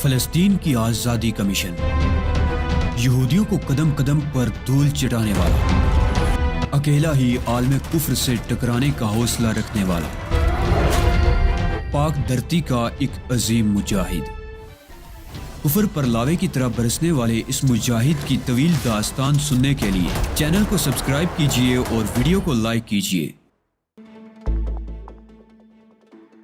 فلسطین کی آزادی کا مشن، یہودیوں کو قدم قدم پر دھول چٹانے والا، اکیلا ہی عالم کفر سے ٹکرانے کا حوصلہ رکھنے والا، پاک دھرتی کا ایک عظیم مجاہد، کفر پر لاوے کی طرح برسنے والے اس مجاہد کی طویل داستان سننے کے لیے چینل کو سبسکرائب کیجئے اور ویڈیو کو لائک کیجئے۔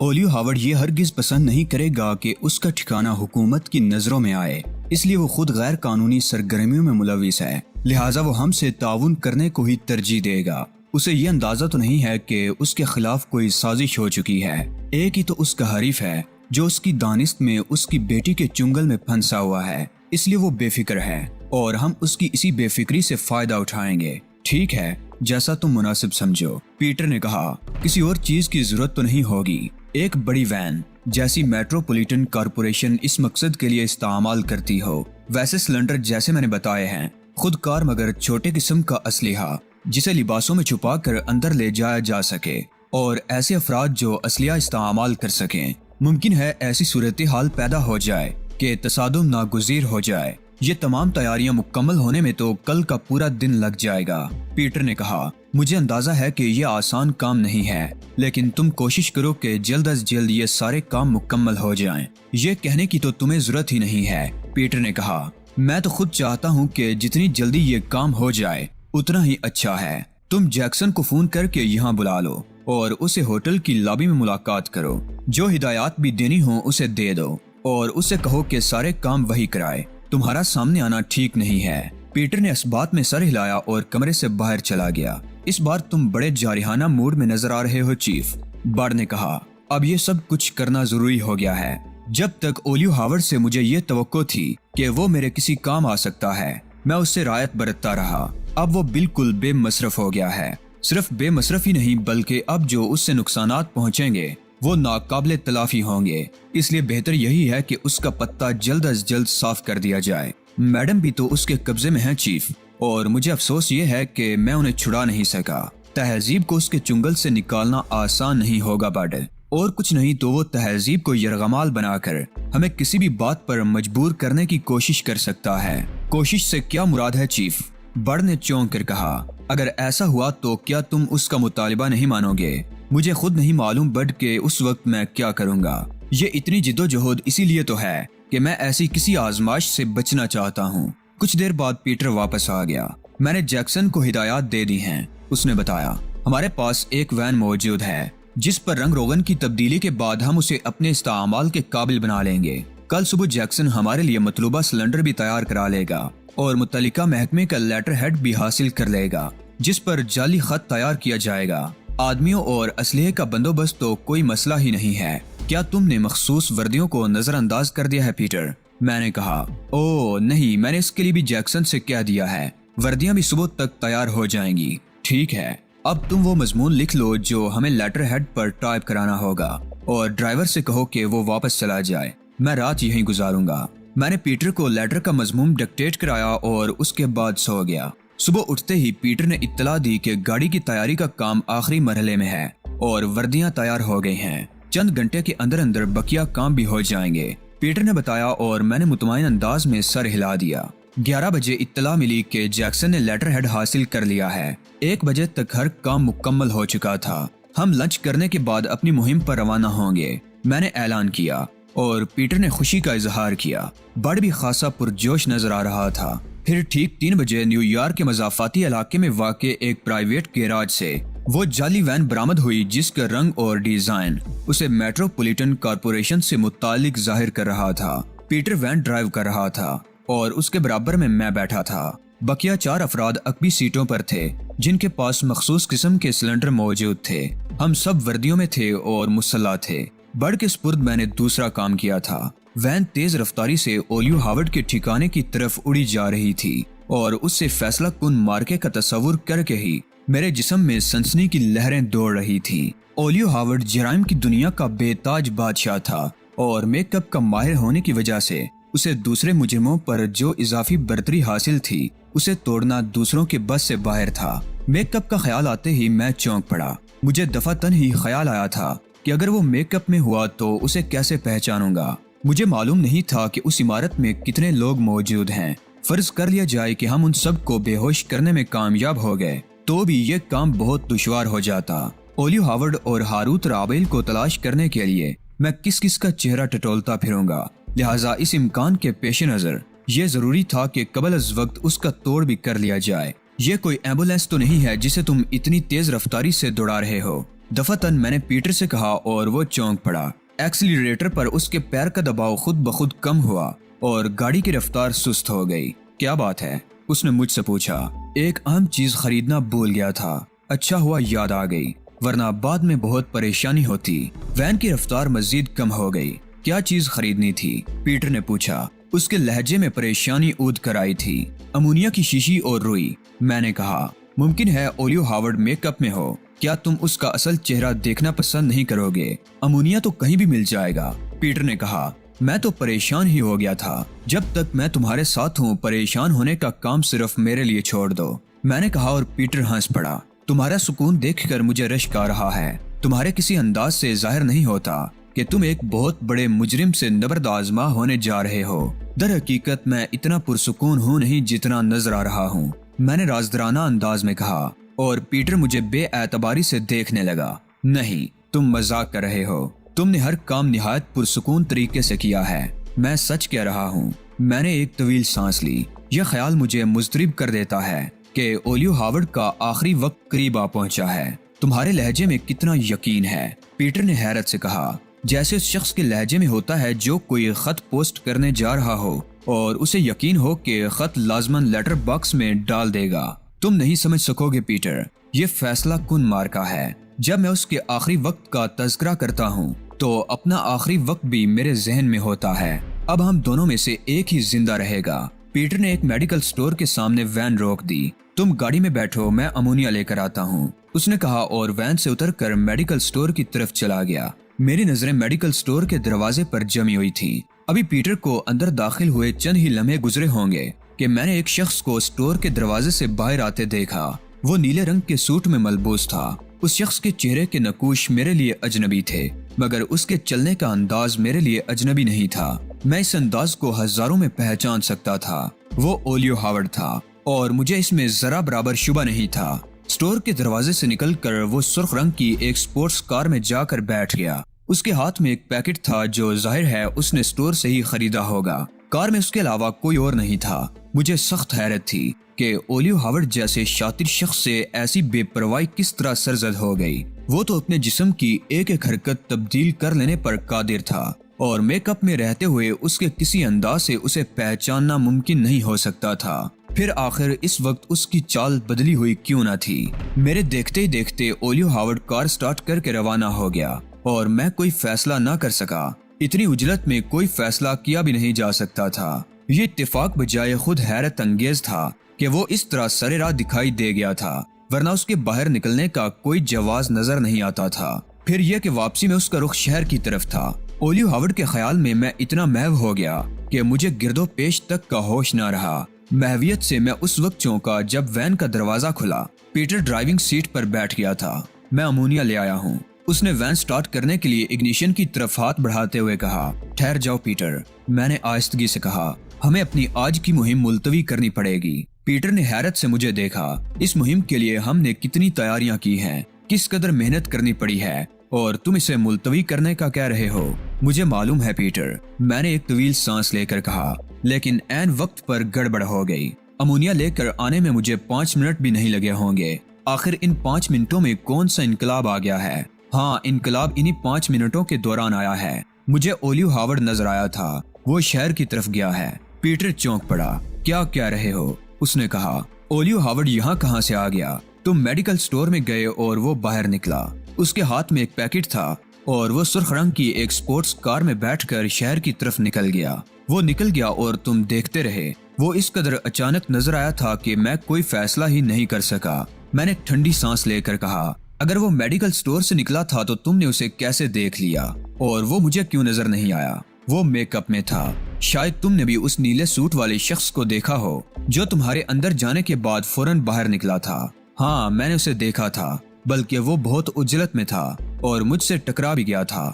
اولیو ہاورڈ یہ ہرگز پسند نہیں کرے گا کہ اس کا ٹھکانہ حکومت کی نظروں میں آئے، اس لیے وہ خود غیر قانونی سرگرمیوں میں ملوث ہے، لہٰذا وہ ہم سے تعاون کرنے کو ہی ترجیح دے گا۔ اسے یہ اندازہ تو نہیں ہے کہ اس کے خلاف کوئی سازش ہو چکی ہے، ایک ہی تو اس کا حریف ہے جو اس کی دانست میں اس کی بیٹی کے چنگل میں پھنسا ہوا ہے، اس لیے وہ بے فکر ہے اور ہم اس کی اسی بے فکری سے فائدہ اٹھائیں گے۔ ٹھیک ہے، جیسا تم مناسب سمجھو، پیٹر نے کہا۔ کسی اور چیز کی ضرورت تو نہیں ہوگی، ایک بڑی وین جیسی میٹروپولیٹن کارپوریشن اس مقصد کے لیے استعمال کرتی ہو، ویسے سلنڈر جیسے میں نے بتائے ہیں، خود کار مگر چھوٹے قسم کا اسلحہ جسے لباسوں میں چھپا کر اندر لے جایا جا سکے، اور ایسے افراد جو اسلحہ استعمال کر سکیں۔ ممکن ہے ایسی صورتحال پیدا ہو جائے کہ تصادم ناگزیر ہو جائے۔ یہ تمام تیاریاں مکمل ہونے میں تو کل کا پورا دن لگ جائے گا، پیٹر نے کہا۔ مجھے اندازہ ہے کہ یہ آسان کام نہیں ہے، لیکن تم کوشش کرو کہ جلد از جلد یہ سارے کام مکمل ہو جائیں۔ یہ کہنے کی تو تمہیں ضرورت ہی نہیں ہے، پیٹر نے کہا۔ میں تو خود چاہتا ہوں کہ جتنی جلدی یہ کام ہو جائے اتنا ہی اچھا ہے۔ تم جیکسن کو فون کر کے یہاں بلا لو اور اسے ہوٹل کی لابی میں ملاقات کرو، جو ہدایات بھی دینی ہوں اسے دے دو اور اسے کہو کہ سارے کام وہی کرائے۔ تمہارا سامنے آنا ٹھیک نہیں ہے۔ پیٹر نے اس بات میں سر ہلایا اور کمرے سے باہر چلا گیا۔ اس بار تم بڑے جارحانہ موڈ میں نظر آ رہے ہو چیف، بارڈ نے کہا۔ اب یہ سب کچھ کرنا ضروری ہو گیا ہے۔ جب تک اولیو ہاورڈ سے مجھے یہ توقع تھی کہ وہ میرے کسی کام آ سکتا ہے، میں اس سے رعایت برتتا رہا۔ اب وہ بالکل بے مصرف ہو گیا ہے۔ صرف بے مصرف ہی نہیں بلکہ اب جو اس سے نقصانات پہنچیں گے وہ ناقابل تلافی ہوں گے، اس لیے بہتر یہی ہے کہ اس کا پتہ جلد از جلد صاف کر دیا جائے۔ میڈم بھی تو اس کے قبضے میں ہیں چیف، اور مجھے افسوس یہ ہے کہ میں انہیں چھڑا نہیں سکا۔ تہذیب کو اس کے چنگل سے نکالنا آسان نہیں ہوگا بڈ، اور کچھ نہیں تو وہ تہذیب کو یرغمال بنا کر ہمیں کسی بھی بات پر مجبور کرنے کی کوشش کر سکتا ہے۔ کوشش سے کیا مراد ہے چیف؟ بڈ نے چونک کر کہا۔ اگر ایسا ہوا تو کیا تم اس کا مطالبہ نہیں مانو گے؟ مجھے خود نہیں معلوم بڈ کہ اس وقت میں کیا کروں گا۔ یہ اتنی جدوجہد اسی لیے تو ہے کہ میں ایسی کسی آزمائش سے بچنا چاہتا ہوں۔ کچھ دیر بعد پیٹر واپس آ گیا۔ میں نے جیکسن کو ہدایات دے دی ہیں، اس نے بتایا۔ ہمارے پاس ایک وین موجود ہے جس پر رنگ روغن کی تبدیلی کے بعد ہم اسے اپنے استعمال کے قابل بنا لیں گے۔ کل صبح جیکسن ہمارے لیے مطلوبہ سلنڈر بھی تیار کرا لے گا اور متعلقہ محکمے کا لیٹر ہیڈ بھی حاصل کر لے گا جس پر جعلی خط تیار کیا جائے گا۔ آدمیوں اور اسلحے کا بندوبست تو کوئی مسئلہ ہی نہیں ہے۔ کیا تم نے مخصوص وردیوں کو نظر انداز کر دیا ہے پیٹر؟ میں نے کہا۔ اوہ نہیں، میں نے اس کے لیے بھی جیکسن سے کہہ دیا ہے، وردیاں بھی صبح تک تیار ہو جائیں گی۔ ٹھیک ہے، اب تم وہ مضمون لکھ لو جو ہمیں لیٹر ہیڈ پر ٹائپ کرانا ہوگا، اور ڈرائیور سے کہو کہ وہ واپس چلا جائے۔ میں رات یہیں گزاروں گا۔ میں نے پیٹر کو لیٹر کا مضمون ڈکٹیٹ کرایا اور اس کے بعد سو گیا۔ صبح اٹھتے ہی پیٹر نے اطلاع دی کہ گاڑی کی تیاری کا کام آخری مرحلے میں ہے اور وردیاں تیار ہو گئی ہیں۔ چند گھنٹے کے اندر اندر بقیہ کام بھی ہو جائیں گے، پیٹر نے بتایا، اور میں نے مطمئن انداز میں سر ہلا دیا۔ 11 بجے اطلاع ملی کہ جیکسن نے لیٹر ہیڈ حاصل کر لیا ہے۔ 1 بجے تک ہر کام مکمل ہو چکا تھا۔ ہم لنچ کرنے کے بعد اپنی مہم پر روانہ ہوں گے، میں نے اعلان کیا، اور پیٹر نے خوشی کا اظہار کیا۔ بڑ بھی خاصا پرجوش نظر آ رہا تھا۔ پھر ٹھیک 3 بجے نیو یارک کے مضافاتی علاقے میں واقع ایک پرائیویٹ گیراج سے وہ جعلی وین برآمد ہوئی جس کا رنگ اور ڈیزائن اسے میٹروپولیٹن کارپوریشن سے متعلق ظاہر کر رہا تھا۔ پیٹر وین ڈرائیو کر رہا تھا اور اس کے برابر میں بیٹھا تھا۔ بقیہ 4 افراد عقبی سیٹوں پر تھے جن کے پاس مخصوص قسم کے سلنڈر موجود تھے۔ ہم سب وردیوں میں تھے اور مسلح تھے۔ بڑ کے سپرد میں نے دوسرا کام کیا تھا۔ وین تیز رفتاری سے اولیو ہاورڈ کے ٹھکانے کی طرف اڑی جا رہی تھی، اور اس سے فیصلہ کن مارکے کا تصور کر کے ہی میرے جسم میں سنسنی کی لہریں دوڑ رہی تھی۔ اولیو ہاورڈ جرائم کی دنیا کا بے تاج بادشاہ تھا، اور میک اپ کا ماہر ہونے کی وجہ سے اسے دوسرے مجرموں پر جو اضافی برتری حاصل تھی اسے توڑنا دوسروں کے بس سے باہر تھا۔ میک اپ کا خیال آتے ہی میں چونک پڑا۔ مجھے دفعتاً ہی خیال آیا تھا کہ اگر وہ میک اپ میں ہوا تو اسے کیسے پہچانوں گا۔ مجھے معلوم نہیں تھا کہ اس عمارت میں کتنے لوگ موجود ہیں۔ فرض کر لیا جائے کہ ہم ان سب کو بے ہوش کرنے میں کامیاب ہو گئے تو بھی یہ کام بہت دشوار ہو جاتا۔ اولیو ہاورڈ اور ہاروت رابیل کو تلاش کرنے کے لیے میں کس کس کا چہرہ ٹٹولتا پھروں گا، لہٰذا اس امکان کے پیش نظر یہ ضروری تھا کہ قبل از وقت اس کا توڑ بھی کر لیا جائے۔ یہ کوئی ایمبولینس تو نہیں ہے جسے تم اتنی تیز رفتاری سے دوڑا رہے ہو؟ دفعتاً میں نے پیٹر سے کہا اور وہ چونک پڑا۔ ایکسیلریٹر پر اس کے پیر کا دباؤ خود بخود کم ہوا اور گاڑی کی رفتار سست ہو گئی۔ کیا بات ہے؟ اس نے مجھ سے پوچھا۔ ایک اہم چیز خریدنا بھول گیا تھا، اچھا ہوا یاد آ گئی، ورنہ بعد میں بہت پریشانی ہوتی۔ وین کی رفتار مزید کم ہو گئی۔ کیا چیز خریدنی تھی؟ پیٹر نے پوچھا۔ اس کے لہجے میں پریشانی اود کر آئی تھی۔ امونیا کی شیشی اور روئی، میں نے کہا۔ ممکن ہے اولیو ہاورڈ میک اپ میں ہو، کیا تم اس کا اصل چہرہ دیکھنا پسند نہیں کرو گے؟ امونیا تو کہیں بھی مل جائے گا، پیٹر نے کہا۔ میں تو پریشان ہی ہو گیا تھا۔ جب تک میں تمہارے ساتھ ہوں پریشان ہونے کا کام صرف میرے لیے چھوڑ دو، میں نے کہا اور پیٹر ہنس پڑا۔ تمہارا سکون دیکھ کر مجھے رشک آ رہا ہے۔ تمہارے کسی انداز سے ظاہر نہیں ہوتا کہ تم ایک بہت بڑے مجرم سے نبرد آزما ہونے جا رہے ہو۔ در حقیقت میں اتنا پرسکون ہوں نہیں جتنا نظر آ رہا ہوں، میں نے رازدارانہ انداز میں کہا، اور پیٹر مجھے بے اعتباری سے دیکھنے لگا۔ نہیں، تم مذاق کر رہے ہو، تم نے ہر کام نہایت پرسکون طریقے سے کیا ہے۔ میں سچ کہہ رہا ہوں۔ میں نے ایک طویل سانس لی۔ یہ خیال مجھے مضطرب کر دیتا ہے کہ اولیو ہاورڈ کا آخری وقت قریب آ پہنچا ہے۔ تمہارے لہجے میں کتنا یقین ہے، پیٹر نے حیرت سے کہا، جیسے اس شخص کے لہجے میں ہوتا ہے جو کوئی خط پوسٹ کرنے جا رہا ہو اور اسے یقین ہو کہ خط لازماً لیٹر باکس میں ڈال دے گا۔ تم نہیں سمجھ سکو گے پیٹر، یہ فیصلہ کن مارکا ہے۔ جب میں اس کے آخری وقت کا تذکرہ کرتا ہوں تو اپنا آخری وقت بھی میرے ذہن میں ہوتا ہے۔ اب ہم دونوں میں سے ایک ہی زندہ رہے گا۔ پیٹر نے ایک میڈیکل سٹور کے سامنے وین روک دی۔ تم گاڑی میں بیٹھو، میں امونیا لے کر آتا ہوں، اس نے کہا اور وین سے اتر کر میڈیکل سٹور کی طرف چلا گیا۔ میری نظریں میڈیکل سٹور کے دروازے پر جمی ہوئی تھی۔ ابھی پیٹر کو اندر داخل ہوئے چند ہی لمحے گزرے ہوں گے کہ میں نے ایک شخص کو سٹور کے دروازے سے باہر آتے دیکھا۔ وہ نیلے رنگ کے سوٹ میں ملبوس تھا۔ اس شخص کے چہرے کے نقوش میرے لیے اجنبی تھے، مگر اس کے چلنے کا انداز میرے لیے اجنبی نہیں تھا۔ میں اس انداز کو ہزاروں میں پہچان سکتا تھا۔ وہ اولیو ہاورڈ تھا اور مجھے اس میں ذرا برابر شبہ نہیں تھا۔ سٹور کے دروازے سے نکل کر وہ سرخ رنگ کی ایک سپورٹس کار میں جا کر بیٹھ گیا۔ اس کے ہاتھ میں ایک پیکٹ تھا جو ظاہر ہے اس نے سٹور سے ہی خریدا ہوگا۔ کار میں اس کے علاوہ کوئی اور نہیں تھا۔ مجھے سخت حیرت تھی کہ اولیو ہاورڈ جیسے شاطر شخص سے ایسی بے پرواہی کس طرح سرزد ہو گئی۔ وہ تو اپنے جسم کی ایک ایک حرکت تبدیل کر لینے پر قادر تھا اور میک اپ میں رہتے ہوئے اس کے کسی انداز سے اسے پہچاننا ممکن نہیں ہو سکتا تھا۔ پھر آخر اس وقت اس کی چال بدلی ہوئی کیوں نہ تھی؟ میرے دیکھتے ہی دیکھتے اولیو ہاورڈ کار سٹارٹ کر کے روانہ ہو گیا اور میں کوئی فیصلہ نہ کر سکا۔ اتنی عجلت میں کوئی فیصلہ کیا بھی نہیں جا سکتا تھا۔ یہ اتفاق بجائے خود حیرت انگیز تھا کہ وہ اس طرح سرے راہ دکھائی دے گیا تھا، ورنہ اس کے باہر نکلنے کا کوئی جواز نظر نہیں آتا تھا۔ پھر یہ کہ واپسی میں اس کا رخ شہر کی طرف تھا۔ اولیو ہاورڈ کے خیال میں اتنا محو ہو گیا کہ مجھے گرد و پیش تک کا ہوش نہ رہا۔ محویت سے میں اس وقت چونکا جب وین کا دروازہ کھلا۔ پیٹر ڈرائیونگ سیٹ پر بیٹھ گیا تھا۔ میں امونیا لے آیا ہوں، اس نے وین سٹارٹ کرنے کے لیے اگنیشن کی طرف ہاتھ بڑھاتے ہوئے کہا۔ ٹھہر جاؤ پیٹر، میں نے آہستگی سے کہا، ہمیں اپنی آج کی مہم ملتوی کرنی پڑے گی۔ پیٹر نے حیرت سے مجھے دیکھا۔ اس مہم کے لیے ہم نے کتنی تیاریاں کی ہیں، کس قدر محنت کرنی پڑی ہے، اور تم اسے ملتوی کرنے کا کہہ رہے ہو؟ مجھے معلوم ہے پیٹر، میں نے ایک طویل سانس لے کر کہا، لیکن عین وقت پر گڑبڑ ہو گئی۔ امونیا لے کر آنے میں مجھے 5 منٹ بھی نہیں لگے ہوں گے۔ آخر ان 5 منٹوں میں کون سا انقلاب آ گیا ہے؟ ہاں، انقلاب انہی 5 منٹوں کے دوران آیا ہے۔ مجھے اولیو ہاورڈ نظر آیا تھا، وہ شہر کی طرف گیا ہے۔ پیٹر چونک پڑا۔ کیا کہہ رہے ہو؟ اس نے کہا۔ اولیو ہاورڈ یہاں کہاں سے آ گیا؟ تم میڈیکل سٹور میں گئے اور وہ باہر نکلا۔ اس کے ہاتھ میں ایک پیکٹ تھا اور وہ سرخ رنگ کی ایک سپورٹس کار میں بیٹھ کر شہر کی طرف نکل گیا۔ وہ نکل گیا اور تم دیکھتے رہے۔ وہ اس قدر اچانک نظر آیا تھا کہ میں کوئی فیصلہ ہی نہیں کر سکا۔ میں نے ٹھنڈی سانس لے کر کہا، اگر وہ میڈیکل سٹور سے نکلا تھا تو تم نے اسے کیسے دیکھ لیا؟ اور وہ مجھے کیوں نظر نہیں آیا؟ وہ میک اپ میں تھا۔ شاید تم نے بھی اس نیلے سوٹ والے شخص کو دیکھا ہو جو تمہارے اندر جانے کے بعد فوراً باہر نکلا تھا۔ ہاں، میں نے اسے دیکھا تھا، بلکہ وہ بہت عجلت میں تھا اور مجھ سے ٹکرا بھی گیا تھا،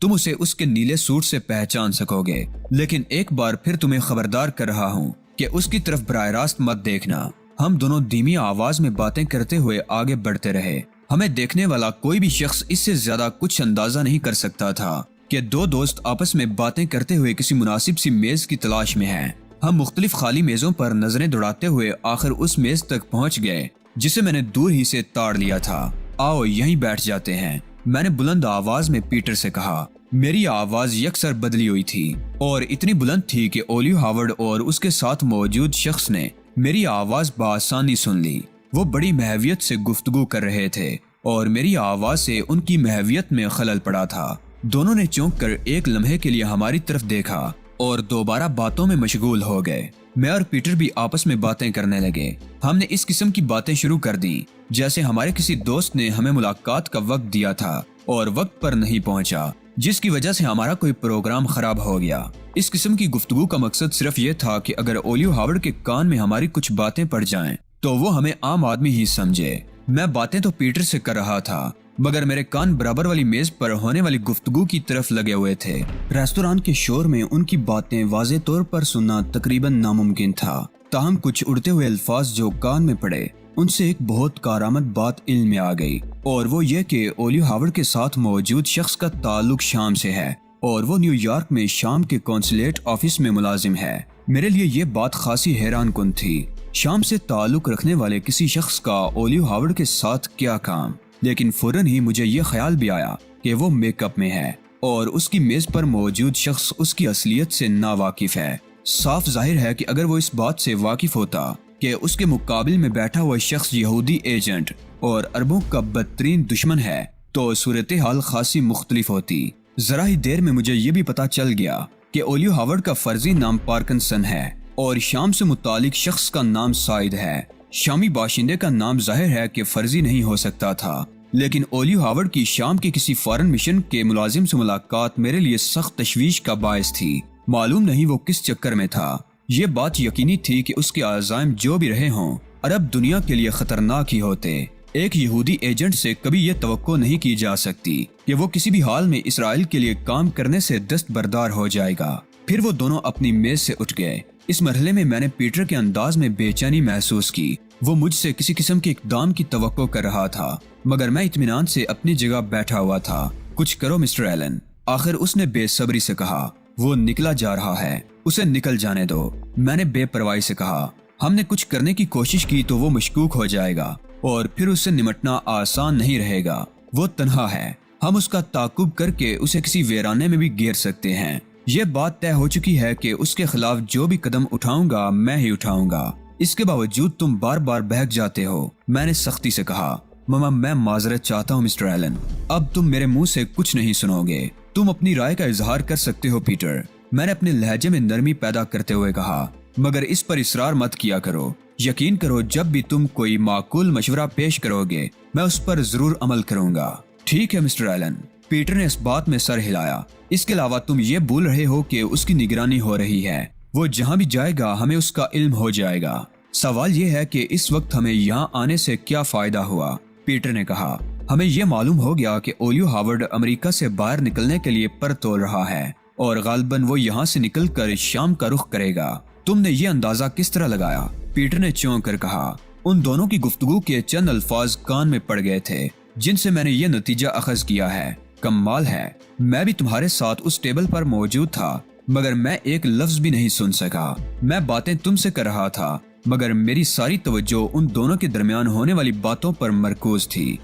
تم اسے اس کے نیلے سوٹ سے پہچان سکو گے، لیکن ایک بار پھر تمہیں خبردار کر رہا ہوں کہ اس کی طرف براہ راست مت دیکھنا۔ ہم دونوں دھیمی آواز میں باتیں کرتے ہوئے آگے بڑھتے رہے۔ ہمیں دیکھنے والا کوئی بھی شخص اس سے زیادہ کچھ اندازہ نہیں کر سکتا تھا کہ دو دوست آپس میں باتیں کرتے ہوئے کسی مناسب سی میز کی تلاش میں ہیں۔ ہم مختلف خالی میزوں پر نظریں دوڑاتے ہوئے آخر اس میز تک پہنچ گئے جسے میں نے دور ہی سے تاڑ لیا تھا۔ آؤ یہیں بیٹھ جاتے ہیں، میں نے بلند آواز میں پیٹر سے کہا۔ میری آواز یکسر بدلی ہوئی تھی اور اتنی بلند تھی کہ اولیو ہاورڈ اور اس کے ساتھ موجود شخص نے میری آواز بآسانی سن لی۔ وہ بڑی محویت سے گفتگو کر رہے تھے اور میری آواز سے ان کی محویت میں خلل پڑا تھا۔ دونوں نے چونک کر ایک لمحے کے لیے ہماری طرف دیکھا اور دوبارہ باتوں میں مشغول ہو گئے۔ میں اور پیٹر بھی آپس میں باتیں کرنے لگے۔ ہم نے اس قسم کی باتیں شروع کر دیں جیسے ہمارے کسی دوست نے ہمیں ملاقات کا وقت دیا تھا اور وقت پر نہیں پہنچا، جس کی وجہ سے ہمارا کوئی پروگرام خراب ہو گیا۔ اس قسم کی گفتگو کا مقصد صرف یہ تھا کہ اگر اولیو ہاورڈ کے کان میں ہماری کچھ باتیں پڑ جائیں تو وہ ہمیں عام آدمی ہی سمجھے۔ میں باتیں تو پیٹر سے کر رہا تھا مگر میرے کان برابر والی میز پر ہونے والی گفتگو کی طرف لگے ہوئے تھے۔ ریستوران کے شور میں ان کی باتیں واضح طور پر سننا تقریباً ناممکن تھا، تاہم کچھ اڑتے ہوئے الفاظ جو کان میں پڑے ان سے ایک بہت کارآمد بات علم میں آ گئی، اور وہ یہ کہ اولیو ہاورڈ کے ساتھ موجود شخص کا تعلق شام سے ہے اور وہ نیو یارک میں شام کے قونصلیٹ آفس میں ملازم ہے۔ میرے لیے یہ بات خاصی حیران کن تھی۔ شام سے تعلق رکھنے والے کسی شخص کا اولیو ہاورڈ کے ساتھ کیا کام؟ لیکن فوراً ہی مجھے یہ خیال بھی آیا کہ وہ میک اپ میں ہے اور اس کی میز پر موجود شخص اس کی اصلیت سے ناواقف ہے۔ صاف ظاہر ہے کہ اگر وہ اس بات سے واقف ہوتا کہ اس کے مقابل میں بیٹھا ہوا شخص یہودی ایجنٹ اور عربوں کا بدترین دشمن ہے تو صورتحال خاصی مختلف ہوتی۔ ذرا ہی دیر میں مجھے یہ بھی پتا چل گیا کہ اولیو ہاورڈ کا فرضی نام پارکنسن ہے اور شام سے متعلق شخص کا نام سائد ہے۔ شامی باشندے کا نام ظاہر ہے کہ فرضی نہیں ہو سکتا تھا، لیکن اولیو ہاورڈ کی شام کے کسی فارن مشن کے ملازم سے ملاقات میرے لیے سخت تشویش کا باعث تھی۔ معلوم نہیں وہ کس چکر میں تھا۔ یہ بات یقینی تھی کہ اس کے عزائم جو بھی رہے ہوں عرب دنیا کے لیے خطرناک ہی ہوتے۔ ایک یہودی ایجنٹ سے کبھی یہ توقع نہیں کی جا سکتی کہ وہ کسی بھی حال میں اسرائیل کے لیے کام کرنے سے دستبردار ہو جائے گا۔ پھر وہ دونوں اپنی میز سے اٹھ گئے۔ اس مرحلے میں نے پیٹر کے انداز میں بے چینی محسوس کی۔ وہ مجھ سے کسی قسم کے اقدام کی توقع کر رہا تھا مگر میں اطمینان سے اپنی جگہ بیٹھا ہوا تھا۔ کچھ کرو مسٹر ایلن، آخر اس نے بے صبری سے کہا۔ وہ نکلا جا رہا ہے، اسے نکل جانے دو، میں نے بے پرواہی سے کہا۔ ہم نے کچھ کرنے کی کوشش کی تو وہ مشکوک ہو جائے گا اور پھر اس سے نمٹنا آسان نہیں رہے گا۔ وہ تنہا ہے، ہم اس کا تعاقب کر کے اسے کسی ویرانے میں بھی گیر سکتے ہیں۔ یہ بات طے ہو چکی ہے کہ اس کے خلاف جو بھی قدم اٹھاؤں گا میں ہی اٹھاؤں گا۔ اس کے باوجود تم بار بار بہک جاتے ہو، میں نے سختی سے کہا۔ ماما میں معذرت چاہتا ہوں مسٹر ایلن، اب تم میرے منہ سے کچھ نہیں سنو گے۔ تم اپنی رائے کا اظہار کر سکتے ہو پیٹر، میں نے اپنے لہجے میں نرمی پیدا کرتے ہوئے کہا، مگر اس پر اصرار مت کیا کرو۔ یقین کرو جب بھی تم کوئی معقول مشورہ پیش کرو گے میں اس پر ضرور عمل کروں گا۔ ٹھیک ہے مسٹر ایلن، پیٹر نے اس بات میں سر ہلایا۔ اس کے علاوہ تم یہ بھول رہے ہو کہ اس کی نگرانی ہو رہی ہے، وہ جہاں بھی جائے گا ہمیں اس کا علم ہو جائے گا۔ سوال یہ ہے کہ اس وقت ہمیں یہاں آنے سے کیا فائدہ ہوا؟ پیٹر نے کہا، ہمیں یہ معلوم ہو گیا کہ اولیو ہاورڈ امریکہ سے باہر نکلنے کے لیے پر تول رہا ہے اور غالباً وہ یہاں سے نکل کر شام کا رخ کرے گا۔ تم نے یہ اندازہ کس طرح لگایا؟ پیٹر نے چونک کر کہا۔ ان دونوں کی گفتگو کے چند الفاظ کان میں پڑ گئے تھے جن سے میں نے یہ نتیجہ اخذ کیا ہے۔ کمال ہے، میں بھی تمہارے ساتھ اس ٹیبل پر موجود تھا مگر میں ایک لفظ بھی نہیں سن سکا۔ میں باتیں تم سے کر رہا تھا مگر میری ساری توجہ ان دونوں کے درمیان ہونے والی باتوں پر مرکوز تھی۔